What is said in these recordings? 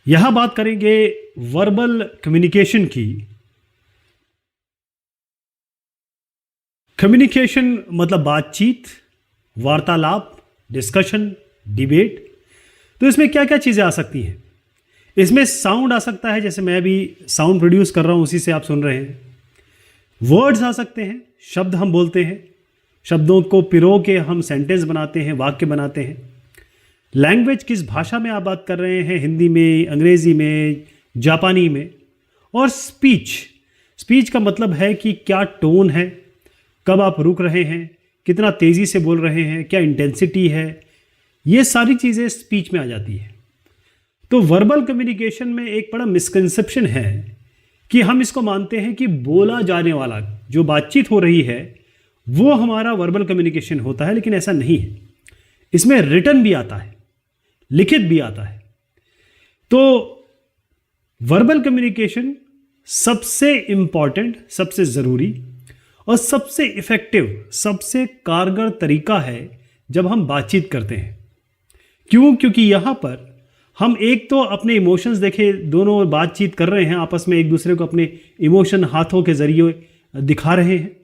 यहां बात करेंगे वर्बल कम्युनिकेशन की। कम्युनिकेशन मतलब बातचीत, वार्तालाप, डिस्कशन, डिबेट। तो इसमें क्या क्या चीज़ें आ सकती हैं? इसमें साउंड आ सकता है, जैसे मैं अभी साउंड प्रोड्यूस कर रहा हूं, उसी से आप सुन रहे हैं। वर्ड्स आ सकते हैं, शब्द हम बोलते हैं, शब्दों को पिरो के हम सेंटेंस बनाते हैं, वाक्य बनाते हैं। लैंग्वेज, किस भाषा में आप बात कर रहे हैं, हिंदी में, अंग्रेजी में, जापानी में। और स्पीच, स्पीच का मतलब है कि क्या टोन है, कब आप रुक रहे हैं, कितना तेज़ी से बोल रहे हैं, क्या इंटेंसिटी है, ये सारी चीज़ें स्पीच में आ जाती है। तो वर्बल कम्युनिकेशन में एक बड़ा मिसकंसेप्शन है कि हम इसको मानते हैं कि बोला जाने वाला जो बातचीत हो रही है वो हमारा वर्बल कम्युनिकेशन होता है, लेकिन ऐसा नहीं है। इसमें रिटन भी आता है, लिखित भी आता है। तो वर्बल कम्युनिकेशन सबसे इंपॉर्टेंट, सबसे ज़रूरी और सबसे इफेक्टिव, सबसे कारगर तरीका है जब हम बातचीत करते हैं। क्यों? क्योंकि यहाँ पर हम एक तो अपने इमोशंस, देखे दोनों बातचीत कर रहे हैं आपस में, एक दूसरे को अपने इमोशन हाथों के जरिए दिखा रहे हैं।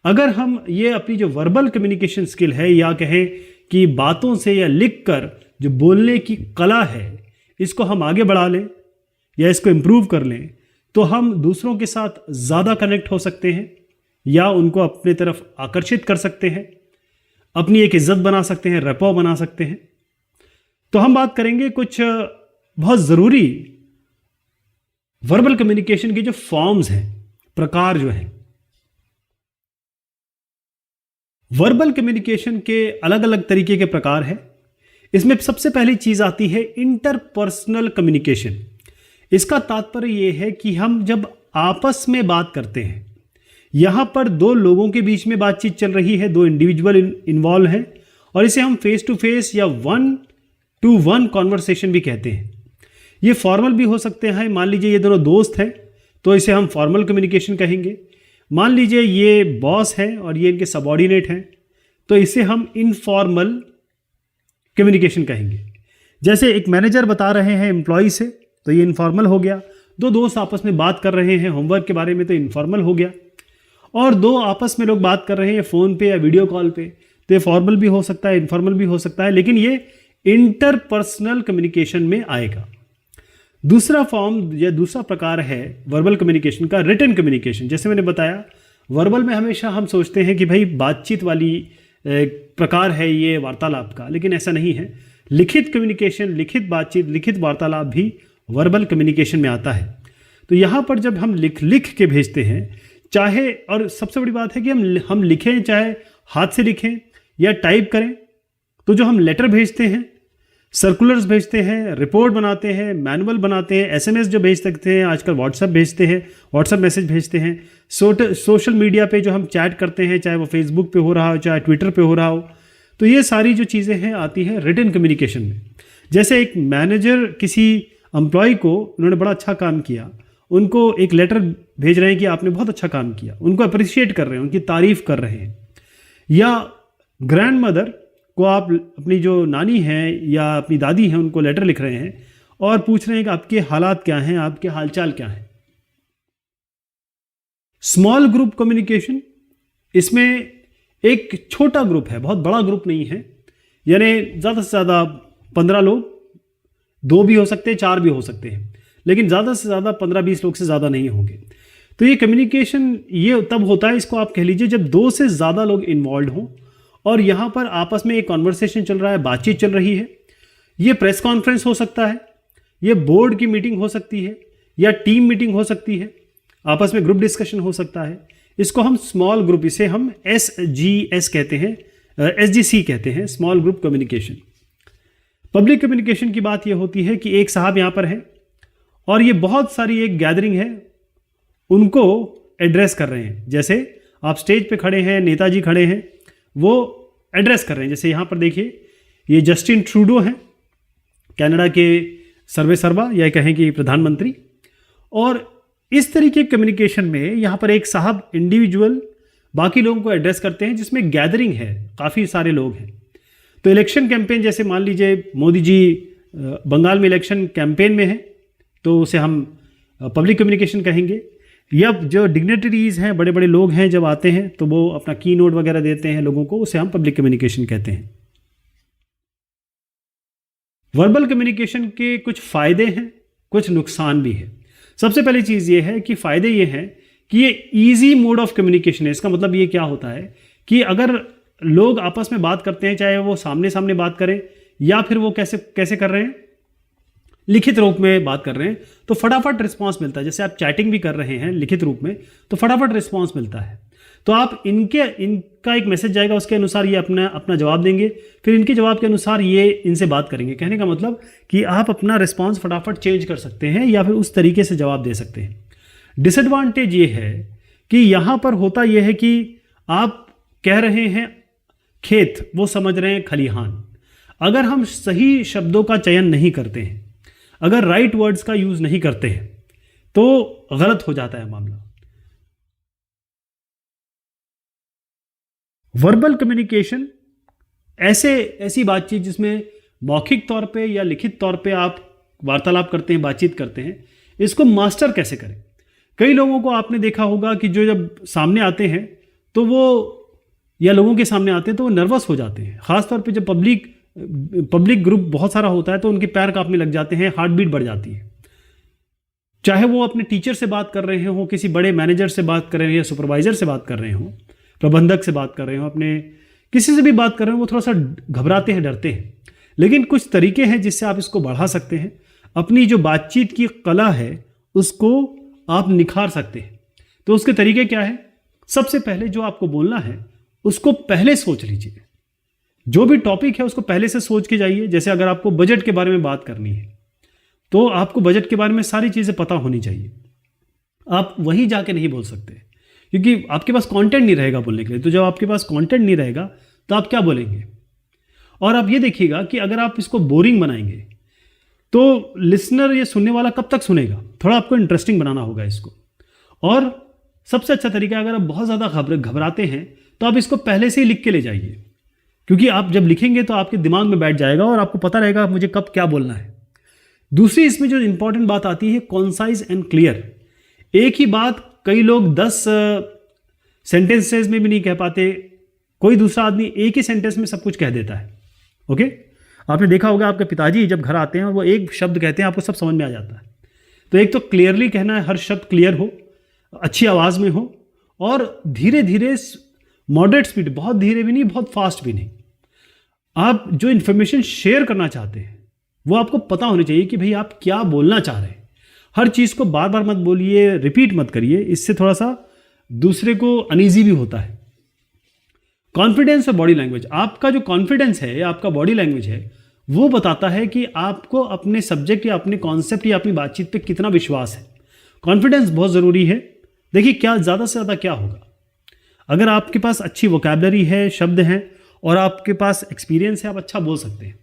अगर हम ये अपनी जो वर्बल कम्युनिकेशन स्किल है, या कहें कि बातों से या लिख कर जो बोलने की कला है, इसको हम आगे बढ़ा लें या इसको इम्प्रूव कर लें, तो हम दूसरों के साथ ज़्यादा कनेक्ट हो सकते हैं या उनको अपने तरफ आकर्षित कर सकते हैं, अपनी एक इज्जत बना सकते हैं, रेपो बना सकते हैं। तो हम बात करेंगे कुछ बहुत ज़रूरी वर्बल कम्युनिकेशन की जो फॉर्म्स हैं, प्रकार जो हैं। वर्बल कम्युनिकेशन के अलग अलग तरीके के प्रकार हैं। इसमें सबसे पहली चीज़ आती है इंटरपर्सनल कम्युनिकेशन। इसका तात्पर्य यह है कि हम जब आपस में बात करते हैं, यहाँ पर दो लोगों के बीच में बातचीत चल रही है, दो इंडिविजुअल इन्वॉल्व हैं, और इसे हम फेस टू फेस या वन टू वन कॉन्वर्सेशन भी कहते हैं। ये फॉर्मल भी हो सकते हैं। मान लीजिए ये दोनों दोस्त हैं तो इसे हम फॉर्मल कम्युनिकेशन कहेंगे। मान लीजिए ये बॉस है और ये इनके सबॉर्डिनेट हैं तो इसे हम इनफॉर्मल कम्युनिकेशन कहेंगे। जैसे एक मैनेजर बता रहे हैं एम्प्लॉय से तो ये इनफॉर्मल हो गया। दो दोस्त आपस में बात कर रहे हैं होमवर्क के बारे में तो इनफॉर्मल हो गया। और दो आपस में लोग बात कर रहे हैं फ़ोन पे या वीडियो कॉल पे तो ये फॉर्मल भी हो सकता है, इनफॉर्मल भी हो सकता है, लेकिन ये इंटरपर्सनल कम्युनिकेशन में आएगा। दूसरा फॉर्म या दूसरा प्रकार है वर्बल कम्युनिकेशन का रिटन कम्युनिकेशन। जैसे मैंने बताया, वर्बल में हमेशा हम सोचते हैं कि भाई बातचीत वाली प्रकार है ये वार्तालाप का, लेकिन ऐसा नहीं है। लिखित कम्युनिकेशन, लिखित बातचीत, लिखित वार्तालाप भी वर्बल कम्युनिकेशन में आता है। तो यहाँ पर जब हम लिख के भेजते हैं, चाहे, और सबसे बड़ी बात है कि हम लिखें, चाहे हाथ से लिखें या टाइप करें, तो जो हम लेटर भेजते हैं, सर्कुलर्स भेजते हैं, रिपोर्ट बनाते हैं, मैनुअल बनाते हैं, एसएमएस जो भेज सकते हैं, आजकल व्हाट्सएप भेजते हैं, व्हाट्सएप मैसेज भेजते हैं, सोशल मीडिया पे जो हम चैट करते हैं, चाहे वो फेसबुक पे हो रहा हो, चाहे ट्विटर पे हो रहा हो, तो ये सारी जो चीज़ें हैं आती हैं रिटन कम्युनिकेशन में। जैसे एक मैनेजर किसी एम्प्लॉय को, उन्होंने बड़ा अच्छा काम किया, उनको एक लेटर भेज रहे हैं कि आपने बहुत अच्छा काम किया, उनको अप्रिशिएट कर रहे हैं, उनकी तारीफ कर रहे हैं। या ग्रैंड मदर को आप अपनी जो नानी हैं या अपनी दादी हैं उनको लेटर लिख रहे हैं और पूछ रहे हैं कि आपके हालात क्या हैं, आपके हालचाल क्या हैं। स्मॉल ग्रुप कम्युनिकेशन, इसमें एक छोटा ग्रुप है, बहुत बड़ा ग्रुप नहीं है, यानी ज़्यादा से ज़्यादा 15 लोग, 2 भी हो सकते हैं, 4 भी हो सकते हैं, लेकिन ज़्यादा से ज़्यादा 15-20 लोग से ज़्यादा नहीं होंगे। तो ये कम्युनिकेशन ये तब होता है, इसको आप कह लीजिए जब 2 से ज़्यादा लोग इन्वॉल्व हों और यहाँ पर आपस में एक कॉन्वर्सेशन चल रहा है, बातचीत चल रही है। ये प्रेस कॉन्फ्रेंस हो सकता है, ये बोर्ड की मीटिंग हो सकती है, या टीम मीटिंग हो सकती है, आपस में ग्रुप डिस्कशन हो सकता है। इसको हम स्मॉल ग्रुप, इसे हम SGS कहते हैं, SGC कहते हैं, small group communication. Public communication की बात ये होती है कि एक साहब यहाँ पर हैं और ये बहुत सारी एक गैदरिंग है, उनको एड्रेस कर रहे हैं। जैसे आप स्टेज पे खड़े हैं, नेताजी खड़े हैं, वो एड्रेस कर रहे हैं। जैसे यहाँ पर देखिए, ये जस्टिन ट्रूडो हैं, कनाडा के सर्वेसर्वा या कहें कि प्रधानमंत्री। और इस तरीके के कम्युनिकेशन में यहाँ पर एक साहब इंडिविजुअल बाकी लोगों को एड्रेस करते हैं, जिसमें गैदरिंग है, काफ़ी सारे लोग हैं। तो इलेक्शन कैंपेन, जैसे मान लीजिए मोदी जी बंगाल में इलेक्शन कैंपेन में है तो उसे हम पब्लिक कम्युनिकेशन कहेंगे। या जो डिग्नेटरीज हैं, बड़े बड़े लोग हैं, जब आते हैं तो वो अपना की नोट वगैरह देते हैं लोगों को, उसे हम पब्लिक कम्युनिकेशन कहते हैं। वर्बल कम्युनिकेशन के कुछ फ़ायदे हैं, कुछ नुकसान भी है। सबसे पहली चीज़ ये है कि फ़ायदे ये हैं कि ये इजी मोड ऑफ कम्युनिकेशन है। इसका मतलब ये क्या होता है कि अगर लोग आपस में बात करते हैं, चाहे वो सामने सामने बात करें या फिर वो कैसे कैसे कर रहे हैं, लिखित रूप में बात कर रहे हैं, तो फटाफट रिस्पांस मिलता है। जैसे आप चैटिंग भी कर रहे हैं लिखित रूप में तो फटाफट रिस्पांस मिलता है। तो आप इनका एक मैसेज जाएगा, उसके अनुसार ये अपना जवाब देंगे, फिर इनके जवाब के अनुसार ये इनसे बात करेंगे। कहने का मतलब कि आप अपना रिस्पांस फटाफट चेंज कर सकते हैं या फिर उस तरीके से जवाब दे सकते हैं। डिसएडवांटेज ये है कि यहाँ पर होता यह है कि आप कह रहे हैं खेत, वो समझ रहे हैं खलिहान। अगर हम सही शब्दों का चयन नहीं करते हैं, अगर राइट वर्ड्स का यूज़ नहीं करते हैं तो गलत हो जाता है मामला। वर्बल कम्युनिकेशन ऐसी बातचीत जिसमें मौखिक तौर पे या लिखित तौर पे आप वार्तालाप करते हैं, बातचीत करते हैं, इसको मास्टर कैसे करें। कई लोगों को आपने देखा होगा कि जो जब सामने आते हैं तो वो, या लोगों के सामने आते हैं तो वो नर्वस हो जाते हैं। ख़ासतौर पे जब पब्लिक ग्रुप बहुत सारा होता है तो उनके पैर कांपने लग जाते हैं, हार्ट बीट बढ़ जाती है। चाहे वो अपने टीचर से बात कर रहे हों, किसी बड़े मैनेजर से बात कर रहे हैं या सुपरवाइजर से बात कर रहे हों, प्रबंधक से बात कर रहे हो, अपने किसी से भी बात कर रहे हो, वो थोड़ा सा घबराते हैं, डरते हैं। लेकिन कुछ तरीके हैं जिससे आप इसको बढ़ा सकते हैं। अपनी जो बातचीत की कला है उसको आप निखार सकते हैं। तो उसके तरीके क्या है? सबसे पहले जो आपको बोलना है उसको पहले सोच लीजिए। जो भी टॉपिक है उसको पहले से सोच के जाइए। जैसे अगर आपको बजट के बारे में बात करनी है तो आपको बजट के बारे में सारी चीज़ें पता होनी चाहिए। आप वहीं जाके नहीं बोल सकते क्योंकि आपके पास कंटेंट नहीं रहेगा बोलने के लिए। तो जब आपके पास कंटेंट नहीं रहेगा तो आप क्या बोलेंगे? और आप ये देखिएगा कि अगर आप इसको बोरिंग बनाएंगे तो लिसनर, ये सुनने वाला कब तक सुनेगा? थोड़ा आपको इंटरेस्टिंग बनाना होगा इसको। और सबसे अच्छा तरीका है, अगर आप बहुत ज़्यादा घबराते हैं तो आप इसको पहले से ही लिख के ले जाइए, क्योंकि आप जब लिखेंगे तो आपके दिमाग में बैठ जाएगा और आपको पता रहेगा मुझे कब क्या बोलना है। दूसरी इसमें जो इंपॉर्टेंट बात आती है, कॉन्साइज एंड क्लियर। एक ही बात कई लोग 10 सेंटेंसेस में भी नहीं कह पाते। कोई दूसरा आदमी एक ही सेंटेंस में सब कुछ कह देता है। ओके, आपने देखा होगा आपके पिताजी जब घर आते हैं और वो एक शब्द कहते हैं, आपको सब समझ में आ जाता है। तो एक तो क्लियरली कहना है, हर शब्द क्लियर हो, अच्छी आवाज़ में हो और धीरे धीरे, मॉडरेट स्पीड, बहुत धीरे भी नहीं, बहुत फास्ट भी नहीं। आप जो इन्फॉर्मेशन शेयर करना चाहते हैं वो आपको पता होनी चाहिए कि भाई आप क्या बोलना चाह रहे हैं। हर चीज़ को बार बार मत बोलिए, रिपीट मत करिए, इससे थोड़ा सा दूसरे को अनईजी भी होता है। कॉन्फिडेंस और बॉडी लैंग्वेज, आपका जो कॉन्फिडेंस है या आपका बॉडी लैंग्वेज है वो बताता है कि आपको अपने सब्जेक्ट या अपने कॉन्सेप्ट या अपनी बातचीत पे कितना विश्वास है। कॉन्फिडेंस बहुत ज़रूरी है। देखिए, क्या ज़्यादा से ज़्यादा क्या होगा, अगर आपके पास अच्छी वोकैबुलरी है, शब्द हैं और आपके पास एक्सपीरियंस है, आप अच्छा बोल सकते हैं।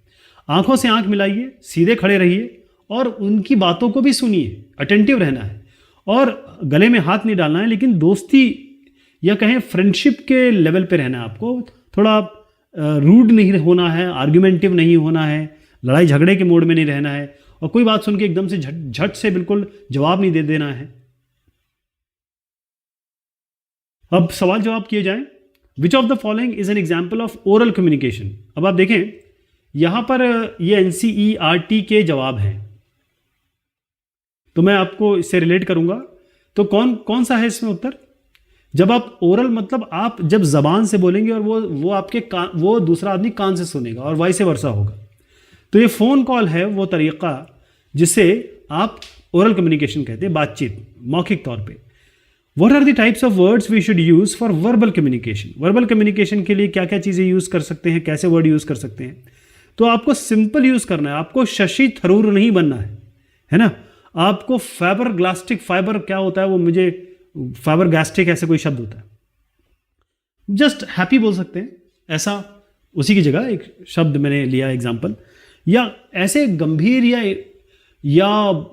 आंखों से आंख मिलाइए, सीधे खड़े रहिए और उनकी बातों को भी सुनिए। अटेंटिव रहना है और गले में हाथ नहीं डालना है, लेकिन दोस्ती या कहें फ्रेंडशिप के लेवल पे रहना है। आपको थोड़ा रूड नहीं होना है, आर्ग्यूमेंटिव नहीं होना है, लड़ाई झगड़े के मोड में नहीं रहना है और कोई बात सुन के एकदम से झट से बिल्कुल जवाब नहीं दे देना है। अब सवाल जवाब किए जाएं। Which of the following is an example of oral communication. अब आप देखें यहां पर ये NCERT के जवाब हैं, तो मैं आपको इससे रिलेट करूंगा। तो कौन सा है इसमें उत्तर? जब आप ओरल, मतलब आप जब जबान से बोलेंगे और वो आपके वो दूसरा आदमी कान से सुनेगा और वाइस वर्सा होगा। तो ये फ़ोन कॉल है वो तरीक़ा जिसे आप ओरल कम्युनिकेशन कहते हैं, बातचीत मौखिक तौर पे। What are the types of words we should use for verbal communication? Verbal communication के लिए क्या क्या चीज़ें यूज़ कर सकते हैं, कैसे वर्ड यूज़ कर सकते हैं? तो आपको सिंपल यूज़ करना है, आपको शशि थरूर नहीं बनना है ना। आपको फाइबर ग्लास्टिक, फाइबर क्या होता है वो, मुझे फाइबर गैस्ट्रिक ऐसे कोई शब्द होता है, जस्ट हैप्पी बोल सकते हैं ऐसा। उसी की जगह एक शब्द मैंने लिया एग्जाम्पल, या ऐसे गंभीर या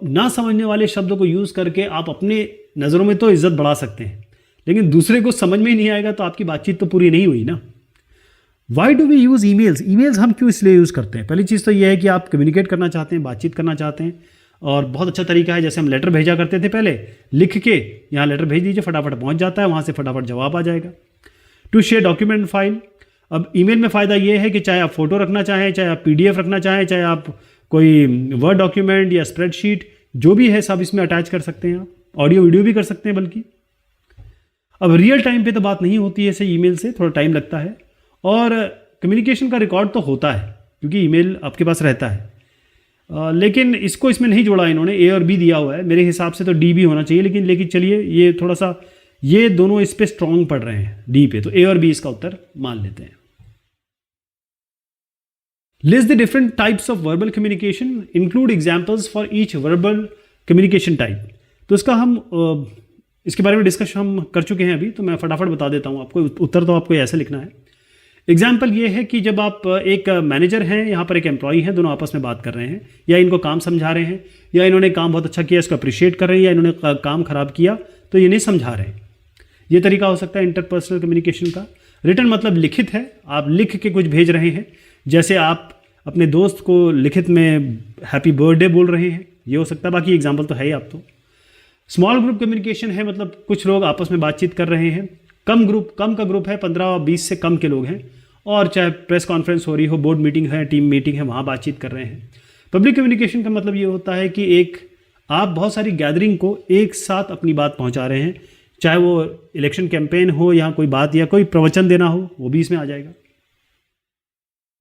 ना समझने वाले शब्दों को यूज़ करके आप अपने नज़रों में तो इज्जत बढ़ा सकते हैं, लेकिन दूसरे को समझ में ही नहीं आएगा तो आपकी बातचीत तो पूरी नहीं हुई ना। Why do we use emails? Emails हम क्यों इसलिए यूज़ करते हैं? पहली चीज़ तो ये है कि आप कम्युनिकेट करना चाहते हैं, बातचीत करना चाहते हैं, और बहुत अच्छा तरीका है। जैसे हम लेटर भेजा करते थे पहले, लिख के यहाँ लेटर भेज दीजिए, फटाफट पहुँच जाता है, वहाँ से फटाफट जवाब आ जाएगा। टू शेयर डॉक्यूमेंट फाइल, अब ईमेल में फ़ायदा ये है कि चाहे आप फोटो रखना चाहें, चाहे आप PDF रखना चाहें, चाहे आप कोई वर्ड डॉक्यूमेंट या स्प्रेडशीट जो भी है सब इसमें अटैच कर सकते हैं। आप ऑडियो वीडियो भी कर सकते हैं बल्कि। अब रियल टाइम पे तो बात नहीं होती है ऐसे ईमेल से, थोड़ा टाइम लगता है, और कम्युनिकेशन का रिकॉर्ड तो होता है क्योंकि ईमेल आपके पास रहता है। लेकिन इसको इसमें नहीं जोड़ा इन्होंने, A और B दिया हुआ है। मेरे हिसाब से तो D भी होना चाहिए, लेकिन चलिए ये थोड़ा सा, ये दोनों इस पे स्ट्रांग पड़ रहे हैं D पे, तो A और B इसका उत्तर मान लेते हैं। List the different types of verbal communication, include examples for each verbal communication type. तो इसका हम इसके बारे में डिस्कशन हम कर चुके हैं अभी, तो मैं फटाफट बता देता हूँ आपको। उत्तर तो आपको ऐसे लिखना है। एग्जाम्पल ये है कि जब आप एक मैनेजर हैं, यहाँ पर एक एम्प्लॉई हैं, दोनों आपस में बात कर रहे हैं, या इनको काम समझा रहे हैं, या इन्होंने काम बहुत अच्छा किया इसको अप्रिशिएट कर रहे हैं, या इन्होंने काम खराब किया तो ये नहीं समझा रहे हैं। ये तरीका हो सकता है इंटरपर्सनल कम्युनिकेशन का। रिटन मतलब लिखित है, आप लिख के कुछ भेज रहे हैं, जैसे आप अपने दोस्त को लिखित में हैप्पी बर्थडे बोल रहे हैं, ये हो सकता है। बाकी एग्जाम्पल तो है ही आप तो। स्मॉल ग्रुप कम्युनिकेशन है, मतलब कुछ लोग आपस में बातचीत कर रहे हैं, कम का ग्रुप है, 15 और 20 से कम के लोग हैं, और चाहे प्रेस कॉन्फ्रेंस हो रही हो, बोर्ड मीटिंग है, टीम मीटिंग है, वहाँ बातचीत कर रहे हैं। पब्लिक कम्युनिकेशन का मतलब ये होता है कि आप बहुत सारी गैदरिंग को एक साथ अपनी बात पहुँचा रहे हैं, चाहे वो इलेक्शन कैंपेन हो, या कोई बात या कोई प्रवचन देना हो, वो भी इसमें आ जाएगा।